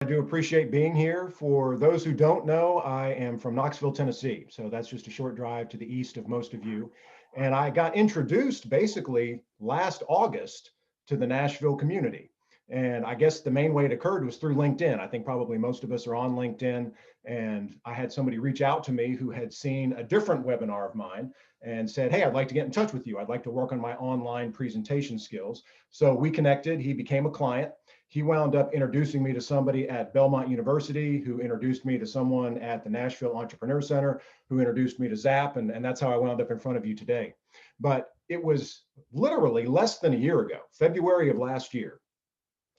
I do appreciate being here. For those who don't know, I am from Knoxville, Tennessee. So that's just a short drive to the east of most of you. And I got introduced basically last August to the Nashville community. And I guess the main way it occurred was through LinkedIn. I think probably most of us are on LinkedIn. And I had somebody reach out to me who had seen a different webinar of mine and said, "Hey, I'd like to get in touch with you. I'd like to work on my online presentation skills." So we connected. He became a client. He wound up introducing me to somebody at Belmont University, who introduced me to someone at the Nashville Entrepreneur Center, who introduced me to Zap, and that's how I wound up in front of you today. But it was literally less than a year ago, February of last year,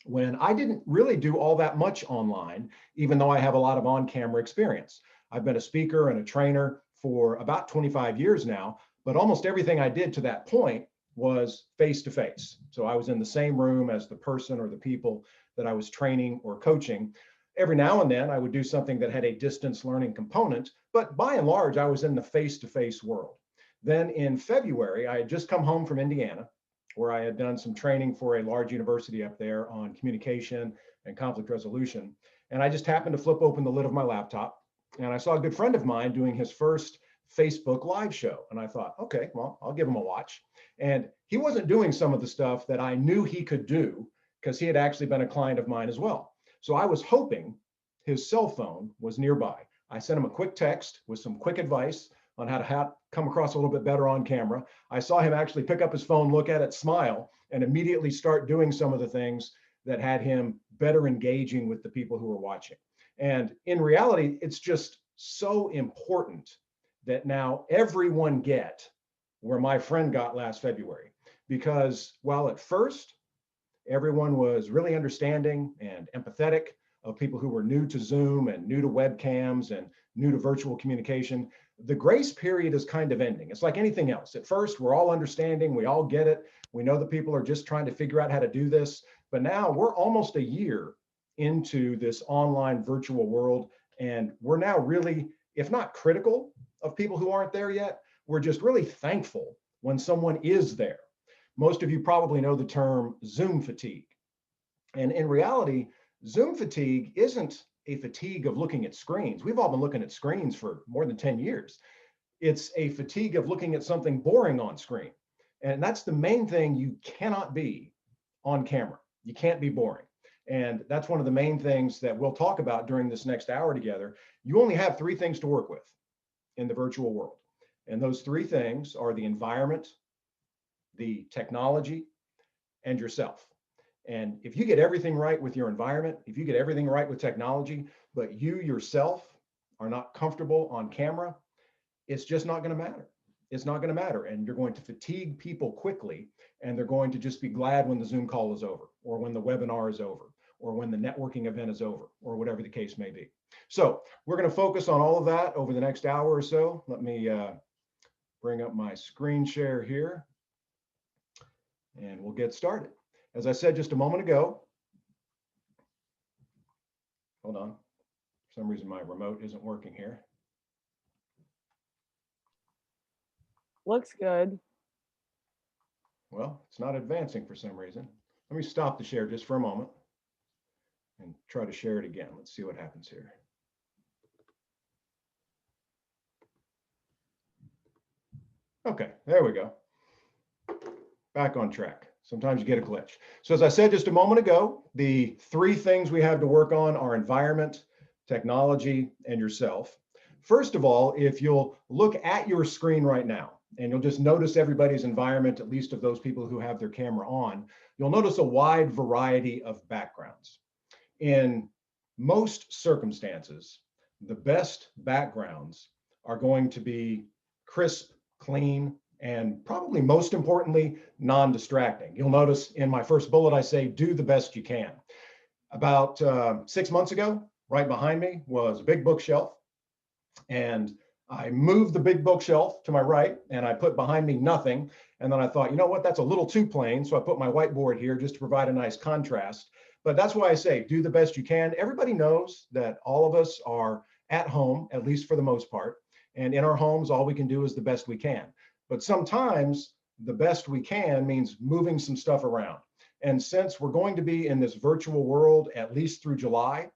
when I didn't really do all that much online, even though I have a lot of on-camera experience. I've been a speaker and a trainer for about 25 years now, but almost everything I did to that point was face to face. So I was in the same room as the person or the people that I was training or coaching. Every now and then I would do something that had a distance learning component, but by and large, I was in the face to face world. Then in February, I had just come home from Indiana, where I had done some training for a large university up there on communication and conflict resolution. And I just happened to flip open the lid of my laptop and I saw a good friend of mine doing his first Facebook live show. And I thought, okay, well, I'll give him a watch. And he wasn't doing some of the stuff that I knew he could do because he had actually been a client of mine as well. So I was hoping his cell phone was nearby. I sent him a quick text with some quick advice on how to come across a little bit better on camera. I saw him actually pick up his phone, look at it, smile, and immediately start doing some of the things that had him better engaging with the people who were watching. And in reality, it's just so important that now everyone get where my friend got last February. Because while at first everyone was really understanding and empathetic of people who were new to Zoom and new to webcams and new to virtual communication, the grace period is kind of ending. It's like anything else. At first, we're all understanding, we all get it. We know that people are just trying to figure out how to do this. But now we're almost a year into this online virtual world. And we're now really, if not critical of people who aren't there yet, we're just really thankful when someone is there. Most of you probably know the term Zoom fatigue. And in reality, Zoom fatigue isn't a fatigue of looking at screens. We've all been looking at screens for more than 10 years. It's a fatigue of looking at something boring on screen. And that's the main thing you cannot be on camera. You can't be boring. And that's one of the main things that we'll talk about during this next hour together. You only have three things to work with in the virtual world. And those three things are the environment, the technology, and yourself. And if you get everything right with your environment, if you get everything right with technology, but you yourself are not comfortable on camera, it's just not going to matter. It's not going to matter. And you're going to fatigue people quickly, and they're going to just be glad when the Zoom call is over, or when the webinar is over, or when the networking event is over, or whatever the case may be. So we're going to focus on all of that over the next hour or so. Let me bring up my screen share here, and we'll get started. As I said just a moment ago, hold on, for some reason my remote isn't working here. Looks good. Well, it's not advancing for some reason. Let me stop the share just for a moment and try to share it again. Let's see what happens here. Okay, there we go. Back on track. Sometimes you get a glitch. So as I said just a moment ago, the three things we have to work on are environment, technology, and yourself. First of all, if you'll look at your screen right now, and you'll just notice everybody's environment, at least of those people who have their camera on, you'll notice a wide variety of backgrounds. In most circumstances, the best backgrounds are going to be crisp, clean, and probably most importantly, non-distracting. You'll notice in my first bullet, I say, do the best you can. About 6 months ago, right behind me was a big bookshelf. And I moved the big bookshelf to my right and I put behind me nothing. And then I thought, you know what, that's a little too plain. So I put my whiteboard here just to provide a nice contrast. But that's why I say, do the best you can. Everybody knows that all of us are at home, at least for the most part. And in our homes, all we can do is the best we can. But sometimes the best we can means moving some stuff around. And since we're going to be in this virtual world, at least through July,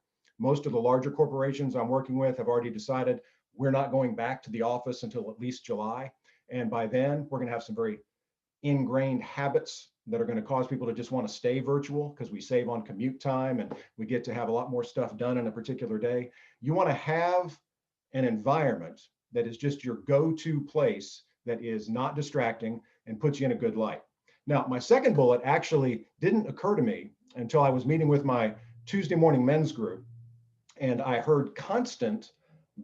Most of the larger corporations I'm working with have already decided we're not going back to the office until at least July. And by then, we're going to have some very ingrained habits that are going to cause people to just want to stay virtual because we save on commute time and we get to have a lot more stuff done in a particular day. You want to have an environment that is just your go-to place that is not distracting and puts you in a good light. Now, my second bullet actually didn't occur to me until I was meeting with my Tuesday morning men's group, and I heard constant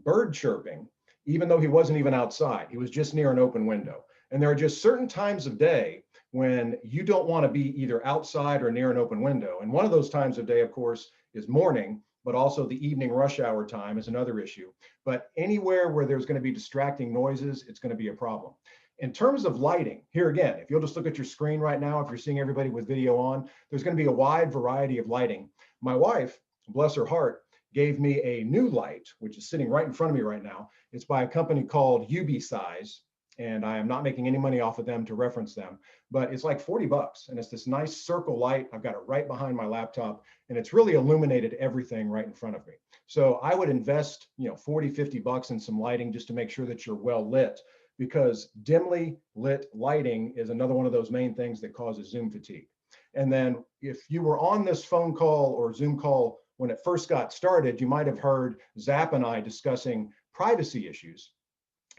bird chirping, even though he wasn't even outside. He was just near an open window. And there are just certain times of day when you don't want to be either outside or near an open window. And one of those times of day, of course, is morning, but also the evening rush hour time is another issue. But anywhere where there's going to be distracting noises, it's going to be a problem. In terms of lighting, here again, if you'll just look at your screen right now, if you're seeing everybody with video on, there's going to be a wide variety of lighting. My wife, bless her heart, gave me a new light, which is sitting right in front of me right now. It's by a company called UB Size, and I am not making any money off of them to reference them, but it's like 40 bucks. And it's this nice circle light. I've got it right behind my laptop, and it's really illuminated everything right in front of me. So I would invest, 40, 50 bucks in some lighting just to make sure that you're well lit, because dimly lit lighting is another one of those main things that causes Zoom fatigue. And then if you were on this phone call or Zoom call when it first got started, you might have heard Zap and I discussing privacy issues.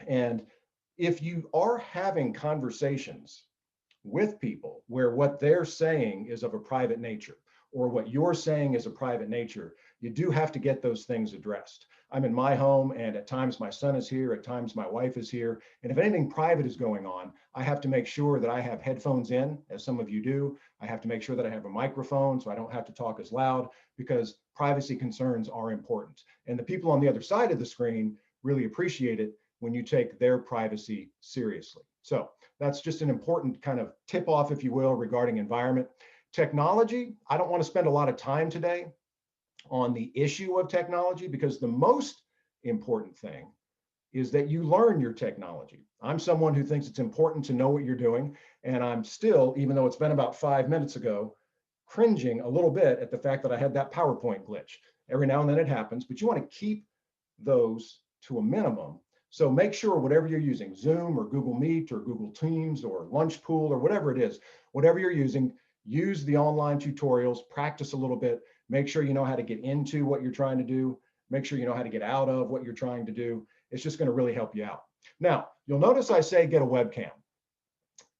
And if you are having conversations with people where what they're saying is of a private nature, or what you're saying is a private nature, you do have to get those things addressed. I'm in my home, and at times my son is here, at times my wife is here. And if anything private is going on, I have to make sure that I have headphones in, as some of you do. I have to make sure that I have a microphone so I don't have to talk as loud, because privacy concerns are important. And the people on the other side of the screen really appreciate it when you take their privacy seriously. So that's just an important kind of tip off, if you will, regarding environment. Technology, I don't want to spend a lot of time today on the issue of technology, because the most important thing is that you learn your technology. I'm someone who thinks it's important to know what you're doing, and I'm still, even though it's been about 5 minutes ago, cringing a little bit at the fact that I had that PowerPoint glitch. Every now and then it happens, but you want to keep those to a minimum. So make sure whatever you're using, Zoom or Google Meet or Google Teams or Lunch Pool or whatever it is, whatever you're using, use the online tutorials, practice a little bit, make sure you know how to get into what you're trying to do, make sure you know how to get out of what you're trying to do. It's just going to really help you out. Now, you'll notice I say get a webcam.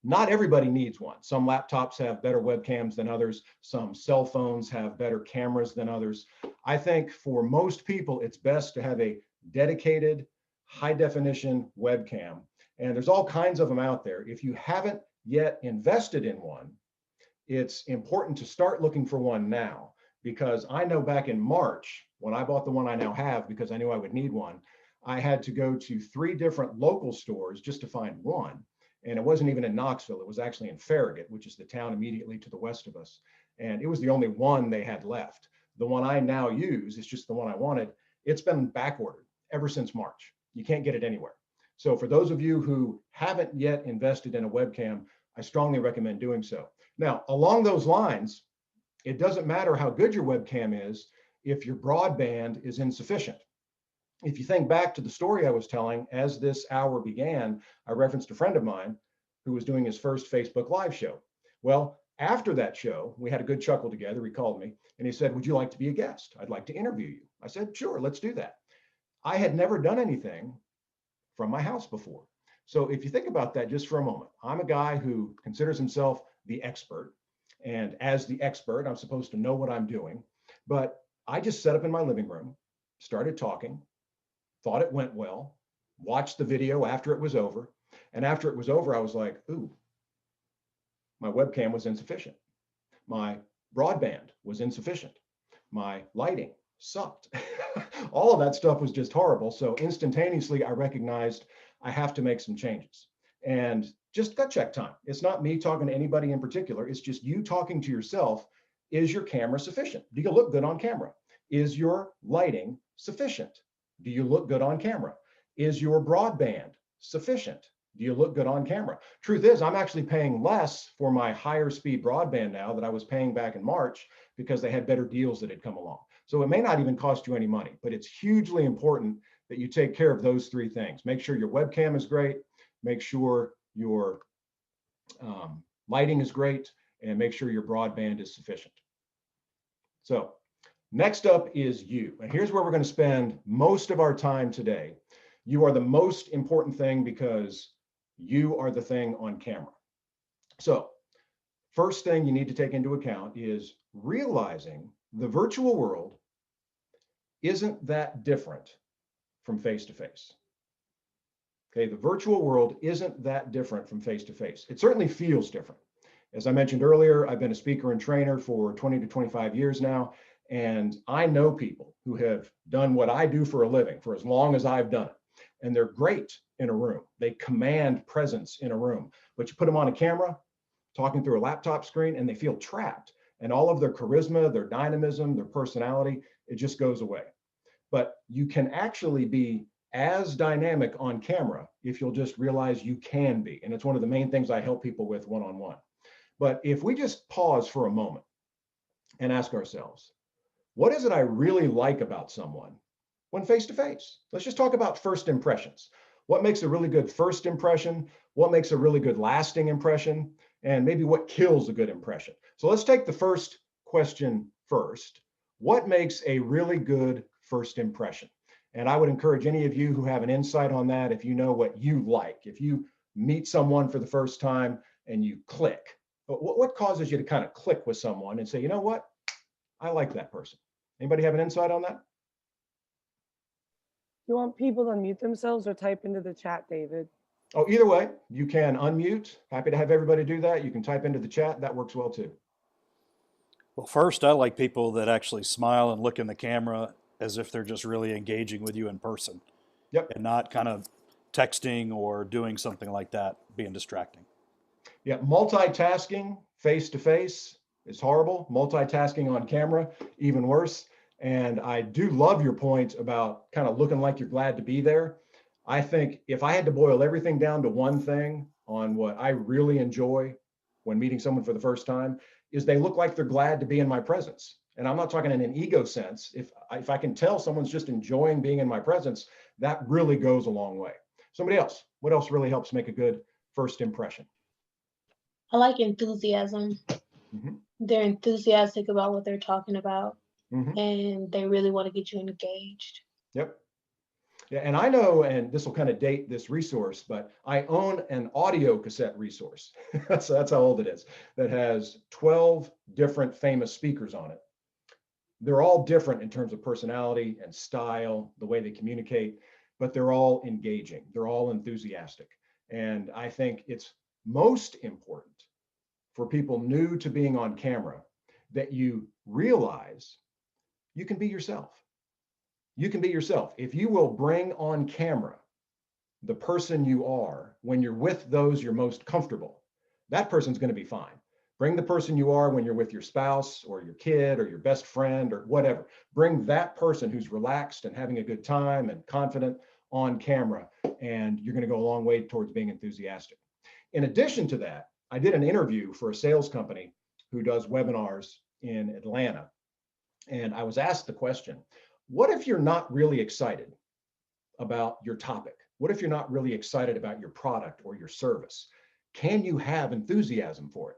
Not everybody needs one. Some laptops have better webcams than others. Some cell phones have better cameras than others. I think for most people, it's best to have a dedicated high definition webcam. And there's all kinds of them out there. If you haven't yet invested in one, it's important to start looking for one now, because I know back in March, when I bought the one I now have, because I knew I would need one, I had to go to 3 different local stores just to find one. And it wasn't even in Knoxville. It was actually in Farragut, which is the town immediately to the west of us. And it was the only one they had left. The one I now use is just the one I wanted. It's been back ordered ever since March. You can't get it anywhere. So for those of you who haven't yet invested in a webcam, I strongly recommend doing so. Now, along those lines, it doesn't matter how good your webcam is if your broadband is insufficient. If you think back to the story I was telling, as this hour began, I referenced a friend of mine who was doing his first Facebook Live show. Well, after that show, we had a good chuckle together. He called me and he said, "Would you like to be a guest? I'd like to interview you." I said, "Sure, let's do that." I had never done anything from my house before. So if you think about that just for a moment, I'm a guy who considers himself the expert. And as the expert, I'm supposed to know what I'm doing. But I just set up in my living room, started talking, thought it went well, watched the video after it was over. And after it was over, I was like, ooh, my webcam was insufficient. My broadband was insufficient. My lighting sucked. All of that stuff was just horrible. So instantaneously, I recognized I have to make some changes. And just gut check time. It's not me talking to anybody in particular. It's just you talking to yourself. Is your camera sufficient? Do you look good on camera? Is your lighting sufficient? Do you look good on camera? Is your broadband sufficient? Do you look good on camera? Truth is, I'm actually paying less for my higher speed broadband now that I was paying back in March, because they had better deals that had come along. So it may not even cost you any money, but it's hugely important that you take care of those three things. Make sure your webcam is great, make sure your lighting is great, and make sure your broadband is sufficient. So next up is you. And here's where we're going to spend most of our time today. You are the most important thing because you are the thing on camera. So first thing you need to take into account is realizing the virtual world isn't that different from face to face. Okay, the virtual world isn't that different from face to face. It certainly feels different. As I mentioned earlier, I've been a speaker and trainer for 20 to 25 years now, and I know people who have done what I do for a living for as long as I've done it. And they're great in a room. They command presence in a room, but you put them on a camera, talking through a laptop screen, and they feel trapped. And all of their charisma, their dynamism, their personality, it just goes away. But you can actually be as dynamic on camera if you'll just realize you can be. And it's one of the main things I help people with one-on-one. But if we just pause for a moment and ask ourselves, what is it I really like about someone when face to face? Let's just talk about first impressions. What makes a really good first impression? What makes a really good lasting impression? And maybe what kills a good impression? So let's take the first question first. What makes a really good first impression? And I would encourage any of you who have an insight on that, if you know what you like, if you meet someone for the first time and you click, what causes you to kind of click with someone and say, you know what, I like that person? Anybody have an insight on that? You want people to mute themselves or type into the chat, David? Oh, either way, you can unmute. Happy to have everybody do that. You can type into the chat. That works well too. Well, first, I like people that actually smile and look in the camera as if they're just really engaging with you in person. Yep. And not kind of texting or doing something like that, being distracting. Yeah, multitasking face to face is horrible. Multitasking on camera, even worse. And I do love your point about kind of looking like you're glad to be there. I think if I had to boil everything down to one thing on what I really enjoy when meeting someone for the first time, is they look like they're glad to be in my presence. And I'm not talking in an ego sense. If I can tell someone's just enjoying being in my presence, that really goes a long way. Somebody else, what else really helps make a good first impression? I like enthusiasm. Mm-hmm. They're enthusiastic about what they're talking about, Mm-hmm. and they really want to get you engaged. Yep. Yeah, and I know, and this will kind of date this resource, but I own an audio cassette resource. So that's how old it is, that has 12 different famous speakers on it. They're all different in terms of personality and style, the way they communicate, but they're all engaging. They're all enthusiastic. And I think it's most important for people new to being on camera that you realize you can be yourself. You can be yourself. If you will bring on camera the person you are when you're with those you're most comfortable, that person's going to be fine. Bring the person you are when you're with your spouse or your kid or your best friend or whatever. Bring that person who's relaxed and having a good time and confident on camera, and you're going to go a long way towards being enthusiastic. In addition to that, I did an interview for a sales company who does webinars in Atlanta. And I was asked the question, what if you're not really excited about your topic? What if you're not really excited about your product or your service? Can you have enthusiasm for it?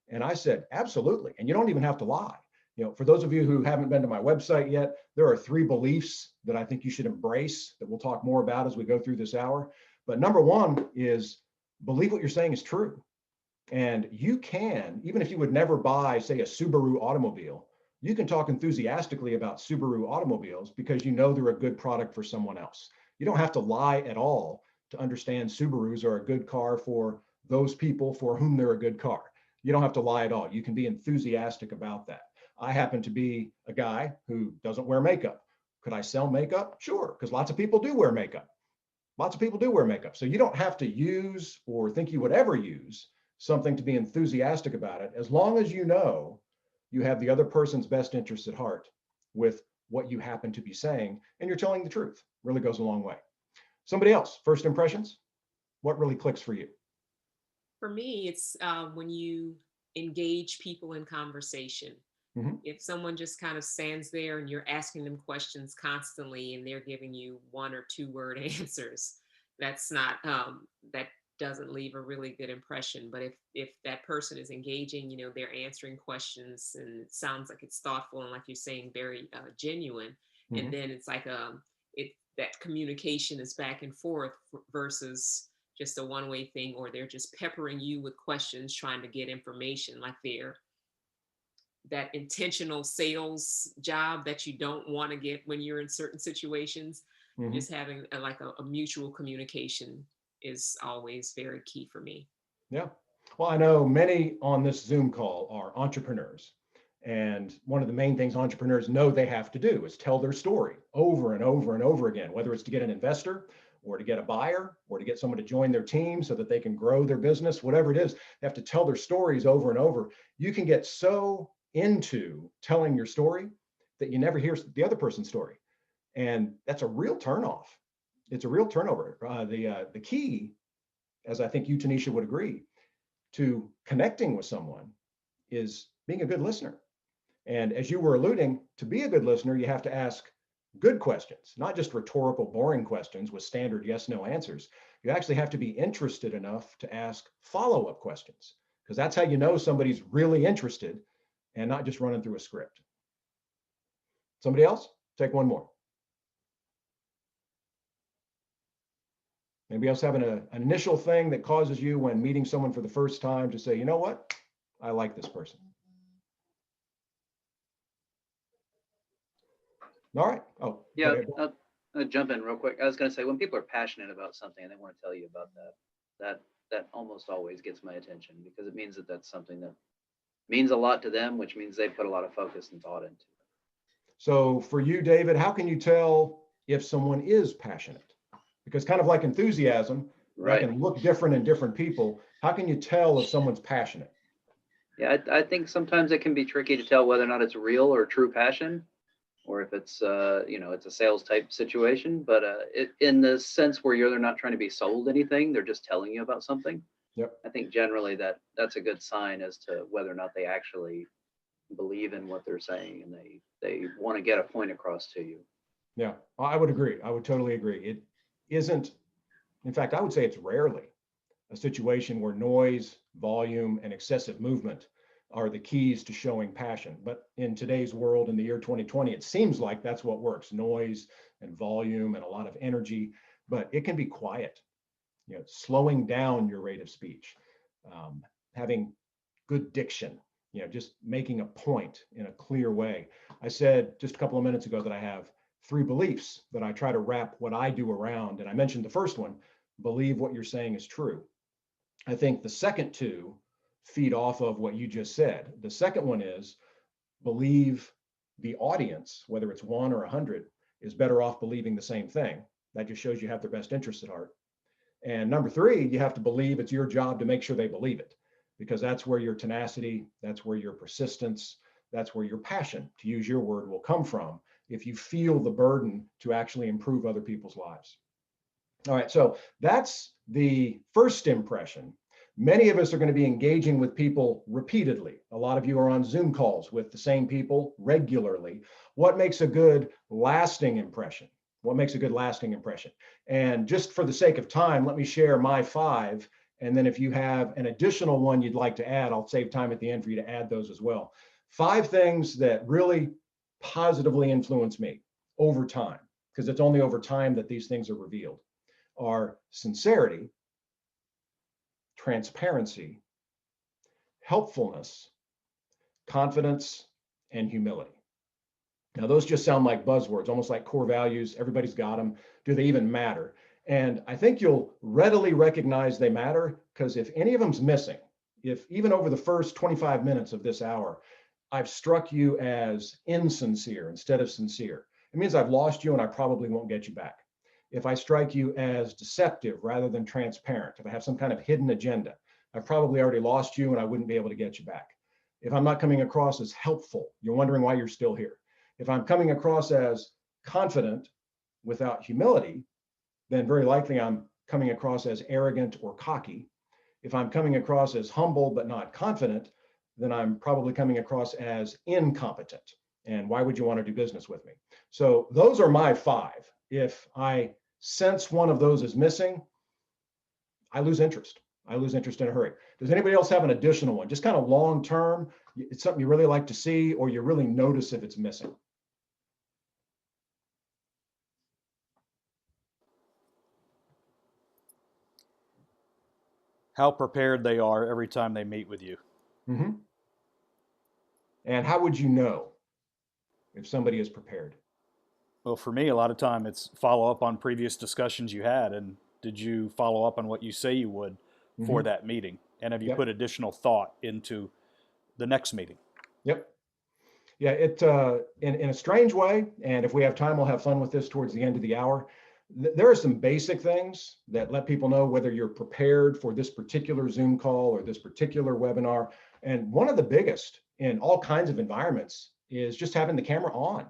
And I said, absolutely. And you don't even have to lie. You know, for those of you who haven't been to my website yet, there are 3 beliefs that I think you should embrace that we'll talk more about as we go through this hour. But number 1 is believe what you're saying is true. And you can, even if you would never buy, say, a Subaru automobile, you can talk enthusiastically about Subaru automobiles because you know they're a good product for someone else. You don't have to lie at all to understand Subarus are a good car for those people for whom they're a good car. You don't have to lie at all. You can be enthusiastic about that. I happen to be a guy who doesn't wear makeup. Could I sell makeup? Sure, because lots of people do wear makeup. Lots of people do wear makeup. So you don't have to use or think you would ever use something to be enthusiastic about it, as long as you know you have the other person's best interests at heart with what you happen to be saying, and you're telling the truth. Really goes a long way. Somebody else, first impressions, what really clicks for you? For me, it's when you engage people in conversation. Mhm. If someone just kind of stands there and you're asking them questions constantly and they're giving you 1 or 2 word answers, that's not that doesn't leave a really good impression. But if that person is engaging, they're answering questions and it sounds like it's thoughtful and, like you're saying, very genuine. And Mhm. then it's like it that communication is back and forth versus just a one-way thing, or they're just peppering you with questions trying to get information, like they're that intentional sales job that you don't want to get when you're in certain situations. Mhm. Just having a mutual communication is always very key for me. Yeah. Well, I know many on this Zoom call are entrepreneurs. And one of the main things entrepreneurs know they have to do is tell their story over and over and over again, whether it's to get an investor or to get a buyer or to get someone to join their team so that they can grow their business, whatever it is, they have to tell their stories over and over. You can get so into telling your story that you never hear the other person's story. And that's a real turnoff. It's a real turnover. The key, as I think you, Tanisha, would agree, to connecting with someone is being a good listener. And as you were alluding, to be a good listener, you have to ask good questions, not just rhetorical, boring questions with standard yes, no answers. You actually have to be interested enough to ask follow-up questions, because that's how you know somebody's really interested and not just running through a script. Somebody else? Take one more. Maybe else having an initial thing that causes you when meeting someone for the first time to say, you know what? I like this person. All right. Oh, go Yeah, ahead. I'll jump in real quick. I was going to say, when people are passionate about something and they want to tell you about that almost always gets my attention, because it means that that's something that means a lot to them, which means they put a lot of focus and thought into it. So for you, David, how can you tell if someone is passionate? Because kind of like enthusiasm, that Right. can look different in different people. How can you tell if someone's passionate? Yeah, I think sometimes it can be tricky to tell whether or not it's real or true passion, or if it's it's a sales type situation. But in the sense where they're not trying to be sold anything, they're just telling you about something. Yep. I think generally that's a good sign as to whether or not they actually believe in what they're saying and they want to get a point across to you. Yeah, I would agree. I would totally agree. It isn't, in fact, I would say it's rarely a situation where noise, volume, and excessive movement are the keys to showing passion. But in today's world, in the year 2020, it seems like that's what works: noise and volume and a lot of energy. But it can be quiet, slowing down your rate of speech, having good diction, just making a point in a clear way. I said just a couple of minutes ago that I have 3 beliefs that I try to wrap what I do around. And I mentioned the first one: believe what you're saying is true. I think the second 2 feed off of what you just said. The second one is believe the audience, whether it's 1 or 100, is better off believing the same thing. That just shows you have their best interests at heart. And number 3, you have to believe it's your job to make sure they believe it, because that's where your tenacity, that's where your persistence, that's where your passion, to use your word, will come from if you feel the burden to actually improve other people's lives. All right, so that's the first impression. Many of us are going to be engaging with people repeatedly. A lot of you are on Zoom calls with the same people regularly. What makes a good lasting impression? What makes a good lasting impression? And just for the sake of time, let me share my 5. And then if you have an additional one you'd like to add, I'll save time at the end for you to add those as well. 5 things that really positively influence me over time, because it's only over time that these things are revealed, are sincerity, transparency, helpfulness, confidence, and humility. Now, those just sound like buzzwords, almost like core values. Everybody's got them. Do they even matter? And I think you'll readily recognize they matter, because if any of them's missing, if even over the first 25 minutes of this hour, I've struck you as insincere instead of sincere, it means I've lost you and I probably won't get you back. If I strike you as deceptive rather than transparent, if I have some kind of hidden agenda, I've probably already lost you and I wouldn't be able to get you back. If I'm not coming across as helpful, you're wondering why you're still here. If I'm coming across as confident without humility, then very likely I'm coming across as arrogant or cocky. If I'm coming across as humble but not confident, then I'm probably coming across as incompetent. And why would you want to do business with me? So those are my 5. If I sense one of those is missing, I lose interest. I lose interest in a hurry. Does anybody else have an additional one? Just kind of long term, it's something you really like to see, or you really notice if it's missing? How prepared they are every time they meet with you. Mm-hmm. And how would you know if somebody is prepared? Well, for me, a lot of time it's follow up on previous discussions you had, and did you follow up on what you say you would for Mm-hmm. that meeting, and have you Yep. put additional thought into the next meeting? Yep. Yeah, in a strange way, and if we have time, we'll have fun with this towards the end of the hour. There are some basic things that let people know whether you're prepared for this particular Zoom call or this particular webinar. And one of the biggest in all kinds of environments is just having the camera on.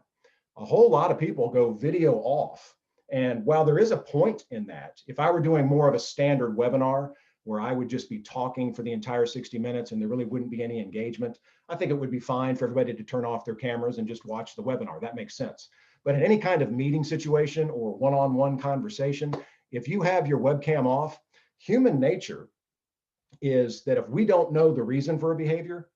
A whole lot of people go video off. And while there is a point in that, if I were doing more of a standard webinar where I would just be talking for the entire 60 minutes and there really wouldn't be any engagement, I think it would be fine for everybody to turn off their cameras and just watch the webinar. That makes sense. But in any kind of meeting situation or one-on-one conversation, if you have your webcam off, human nature is that if we don't know the reason for a behavior,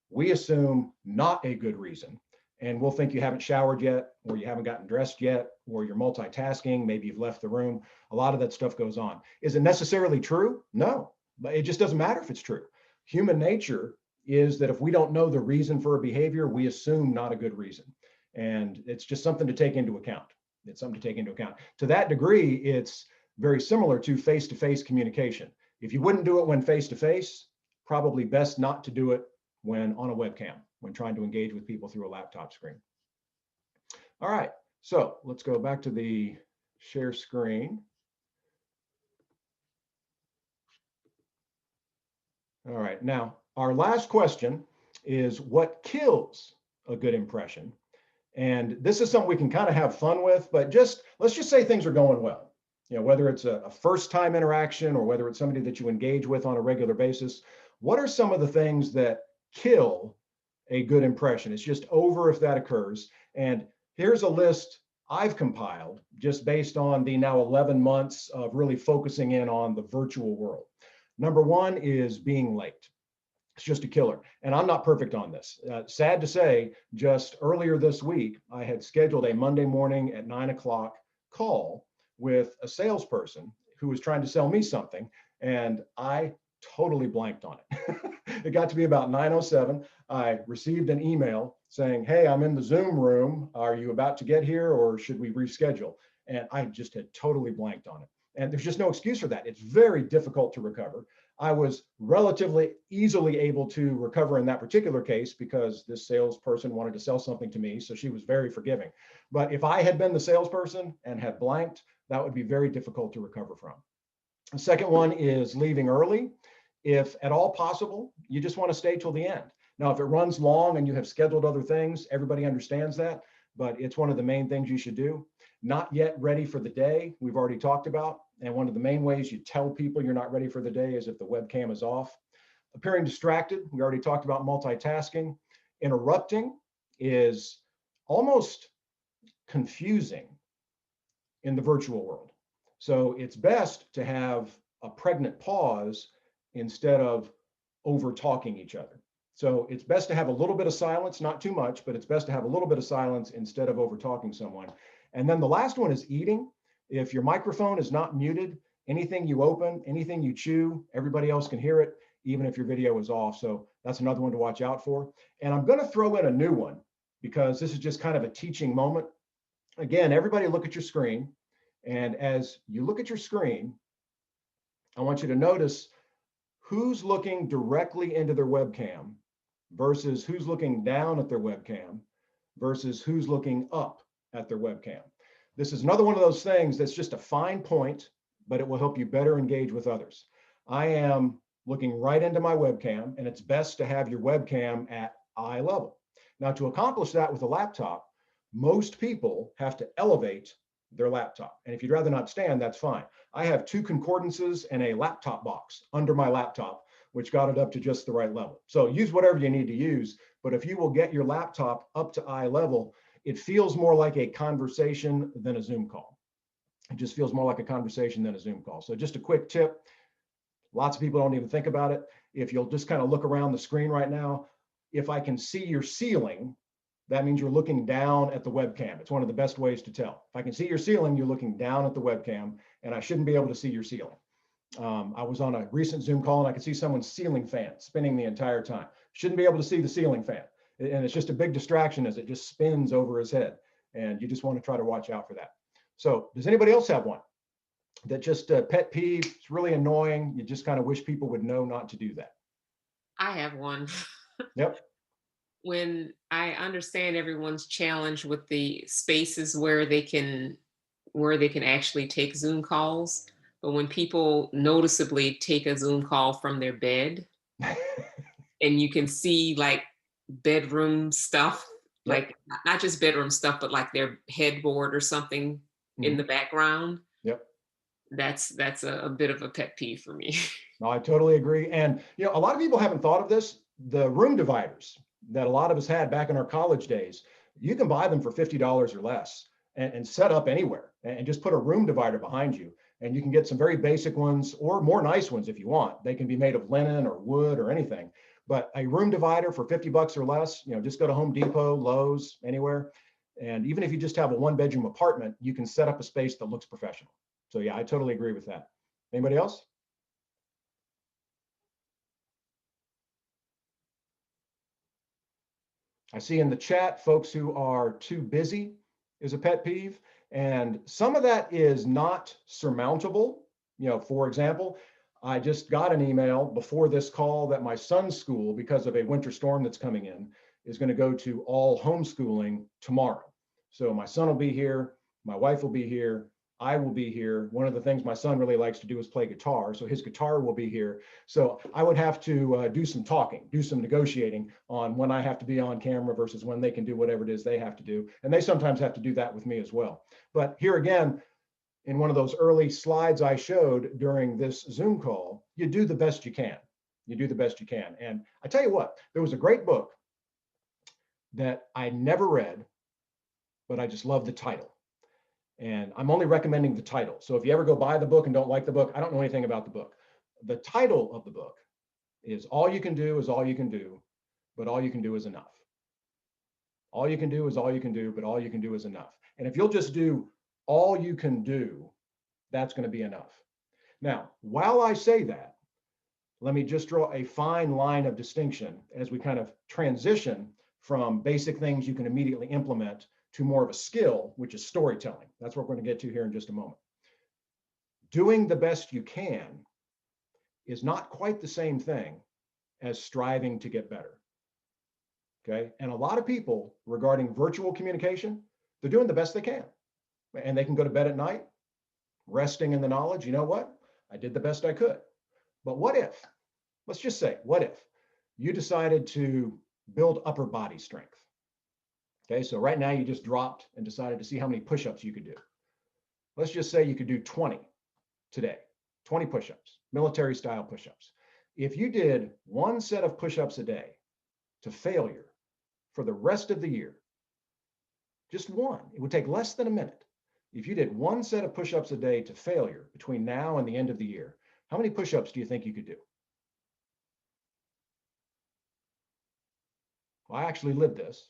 we assume not a good reason. And we'll think you haven't showered yet, or you haven't gotten dressed yet, or you're multitasking, maybe you've left the room. A lot of that stuff goes on. Is it necessarily true? No, but it just doesn't matter if it's true. Human nature is that if we don't know the reason for a behavior, we assume not a good reason. And it's just something to take into account. It's something to take into account. To that degree, it's very similar to face-to-face communication. If you wouldn't do it when face-to-face, probably best not to do it when on a webcam, when trying to engage with people through a laptop screen. All right, so let's go back to the share screen. All right, now our last question is what kills a good impression? And this is something we can kind of have fun with, but let's just say things are going well. You know, whether it's a first time interaction or whether it's somebody that you engage with on a regular basis, what are some of the things that kill a good impression? It's just over if that occurs. And here's a list I've compiled just based on the now 11 months of really focusing in on the virtual world. Number 1 is being late. It's just a killer. And I'm not perfect on this. Sad to say, just earlier this week, I had scheduled a Monday morning at 9 o'clock call with a salesperson who was trying to sell me something, and I totally blanked on it. It got to be about 9:07. I received an email saying, hey, I'm in the Zoom room. Are you about to get here or should we reschedule? And I just had totally blanked on it. And there's just no excuse for that. It's very difficult to recover. I was relatively easily able to recover in that particular case because this salesperson wanted to sell something to me, so she was very forgiving. But if I had been the salesperson and had blanked, that would be very difficult to recover from. The second one is leaving early. If at all possible, you just want to stay till the end. Now, if it runs long and you have scheduled other things, everybody understands that, but it's one of the main things you should do. Not yet ready for the day, we've already talked about. And one of the main ways you tell people you're not ready for the day is if the webcam is off. Appearing distracted, we already talked about multitasking. Interrupting is almost confusing in the virtual world. So it's best to have a pregnant pause instead of over talking each other. So it's best to have a little bit of silence, not too much, but it's best to have a little bit of silence instead of over talking someone. And then the last one is eating. If your microphone is not muted, anything you open, anything you chew, everybody else can hear it, even if your video is off. So that's another one to watch out for. And I'm going to throw in a new one because this is just kind of a teaching moment. Again, everybody look at your screen. And as you look at your screen, I want you to notice who's looking directly into their webcam versus who's looking down at their webcam versus who's looking up at their webcam. This is another one of those things that's just a fine point, but it will help you better engage with others. I am looking right into my webcam, and it's best to have your webcam at eye level. Now, to accomplish that with a laptop, most people have to elevate their laptop. And if you'd rather not stand, that's fine. I have 2 concordances and a laptop box under my laptop which got it up to just the right level. So use whatever you need to use, but if you will get your laptop up to eye level, it feels more like a conversation than a Zoom call. It just feels more like a conversation than a Zoom call. So just a quick tip. Lots of people don't even think about it. If you'll just kind of look around the screen right now, if I can see your ceiling, that means you're looking down at the webcam. It's one of the best ways to tell. If I can see your ceiling, you're looking down at the webcam, and I shouldn't be able to see your ceiling. I was on a recent Zoom call and I could see someone's ceiling fan spinning the entire time. Shouldn't be able to see the ceiling fan. And it's just a big distraction as it just spins over his head. And you just want to try to watch out for that. So does anybody else have one that just pet peeve? It's really annoying. You just kind of wish people would know not to do that. I have one. Yep. When I understand everyone's challenge with the spaces where they can actually take Zoom calls, but when people noticeably take a Zoom call from their bed and you can see like bedroom stuff, Yep. like not just bedroom stuff, but like their headboard or something in the background. Yep. That's a bit of a pet peeve for me. No, I totally agree. And, a lot of people haven't thought of this. The room dividers that a lot of us had back in our college days, you can buy them for $50 or less and set up anywhere and just put a room divider behind you. And you can get some very basic ones or more nice ones if you want. They can be made of linen or wood or anything. But a room divider for $50 or less, just go to Home Depot, Lowe's, anywhere. And even if you just have a 1-bedroom apartment, you can set up a space that looks professional. So yeah, I totally agree with that. Anybody else? I see in the chat folks who are too busy is a pet peeve. And some of that is not surmountable. For example, I just got an email before this call that my son's school, because of a winter storm that's coming in, is going to go to all homeschooling tomorrow. So my son will be here, my wife will be here, I will be here. One of the things my son really likes to do is play guitar. So his guitar will be here. So I would have to do some talking, do some negotiating on when I have to be on camera versus when they can do whatever it is they have to do. And they sometimes have to do that with me as well. But here again, in one of those early slides I showed during this Zoom call, you do the best you can. You do the best you can. And I tell you what, there was a great book that I never read, but I just love the title. And I'm only recommending the title. So if you ever go buy the book and don't like the book, I don't know anything about the book. The title of the book is All You Can Do Is All You Can Do, but All You Can Do Is Enough. All you can do is all you can do, but all you can do is enough. And if you'll just do all you can do, that's going to be enough. Now, while I say that, let me just draw a fine line of distinction as we kind of transition from basic things you can immediately implement to more of a skill, which is storytelling. That's what we're going to get to here in just a moment. Doing the best you can is not quite the same thing as striving to get better. Okay. And a lot of people regarding virtual communication, they're doing the best they can. And they can go to bed at night, resting in the knowledge, you know what? I did the best I could. But what if, let's just say, what if you decided to build upper body strength? Okay, so right now you just dropped and decided to see how many push-ups you could do. Let's just say you could do 20 today, 20 push-ups, military style push-ups. If you did one set of push-ups a day to failure for the rest of the year, just one, it would take less than a minute. If you did one set of push-ups a day to failure between now and the end of the year, how many push-ups do you think you could do? Well, I actually lived this.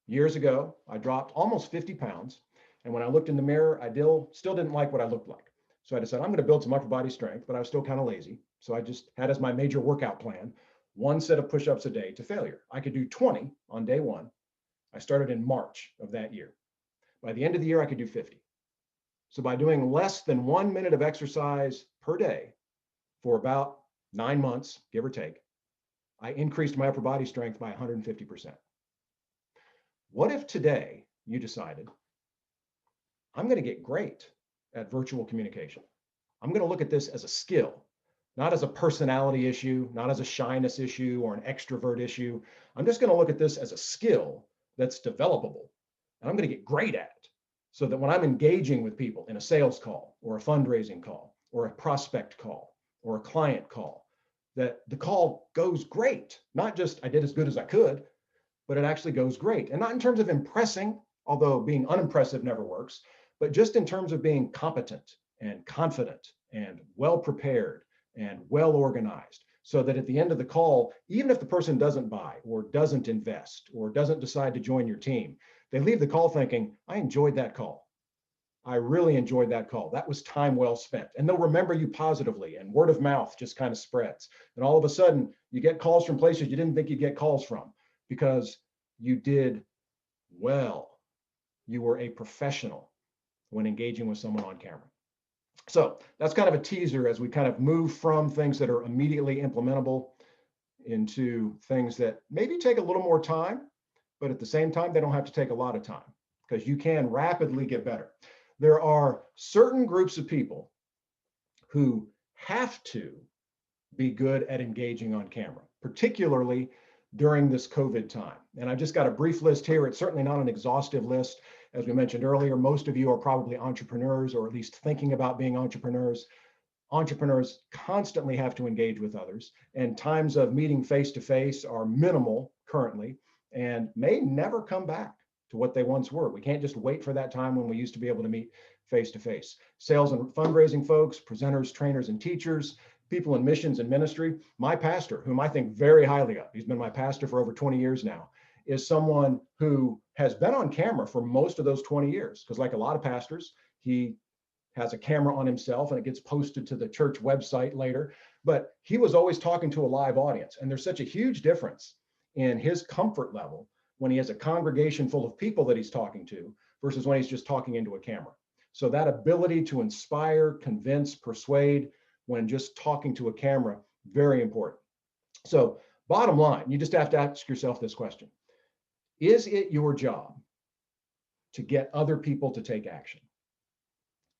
Years ago, I dropped almost 50 pounds. And when I looked in the mirror, I still didn't like what I looked like. So I decided I'm going to build some upper body strength, but I was still kind of lazy. So I just had as my major workout plan, one set of push-ups a day to failure. I could do 20 on day one. I started in March of that year. By the end of the year, I could do 50. So by doing less than 1 minute of exercise per day for about 9 months, give or take, I increased my upper body strength by 150%. What if today you decided, I'm going to get great at virtual communication. I'm going to look at this as a skill, not as a personality issue, not as a shyness issue or an extrovert issue. I'm just going to look at this as a skill that's developable, and I'm going to get great at it so that when I'm engaging with people in a sales call or a fundraising call or a prospect call or a client call, that the call goes great. Not just I did as good as I could, but it actually goes great. And not in terms of impressing, although being unimpressive never works, but just in terms of being competent and confident and well prepared and well organized. So that at the end of the call, even if the person doesn't buy or doesn't invest or doesn't decide to join your team, they leave the call thinking, I enjoyed that call. I really enjoyed that call. That was time well spent. And they'll remember you positively, and word of mouth just kind of spreads. And all of a sudden, you get calls from places you didn't think you'd get calls from because you did well. You were a professional when engaging with someone on camera. So that's kind of a teaser as we kind of move from things that are immediately implementable into things that maybe take a little more time, but at the same time, they don't have to take a lot of time because you can rapidly get better. There are certain groups of people who have to be good at engaging on camera, particularly during this COVID time. And I've just got a brief list here. It's certainly not an exhaustive list. As we mentioned earlier, most of you are probably entrepreneurs or at least thinking about being entrepreneurs. Entrepreneurs constantly have to engage with others, and times of meeting face-to-face are minimal currently and may never come back to what they once were. We can't just wait for that time when we used to be able to meet face-to-face. Sales and fundraising folks, presenters, trainers, and teachers, people in missions and ministry. My pastor, whom I think very highly of, he's been my pastor for over 20 years now, is someone who has been on camera for most of those 20 years. Because like a lot of pastors, he has a camera on himself and it gets posted to the church website later. But he was always talking to a live audience. And there's such a huge difference in his comfort level when he has a congregation full of people that he's talking to versus when he's just talking into a camera. So that ability to inspire, convince, persuade when just talking to a camera, very important. So bottom line, you just have to ask yourself this question. Is it your job to get other people to take action?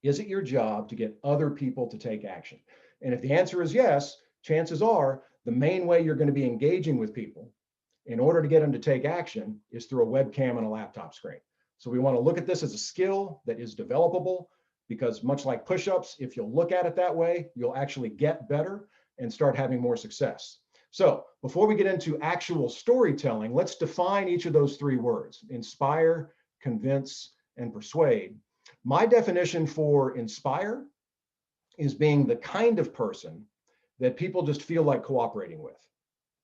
Is it your job to get other people to take action? And if the answer is yes, chances are the main way you're going to be engaging with people in order to get them to take action is through a webcam and a laptop screen. So we want to look at this as a skill that is developable, because much like push-ups, if you'll look at it that way, you'll actually get better and start having more success. So before we get into actual storytelling, let's define each of those three words: inspire, convince, and persuade. My definition for inspire is being the kind of person that people just feel like cooperating with.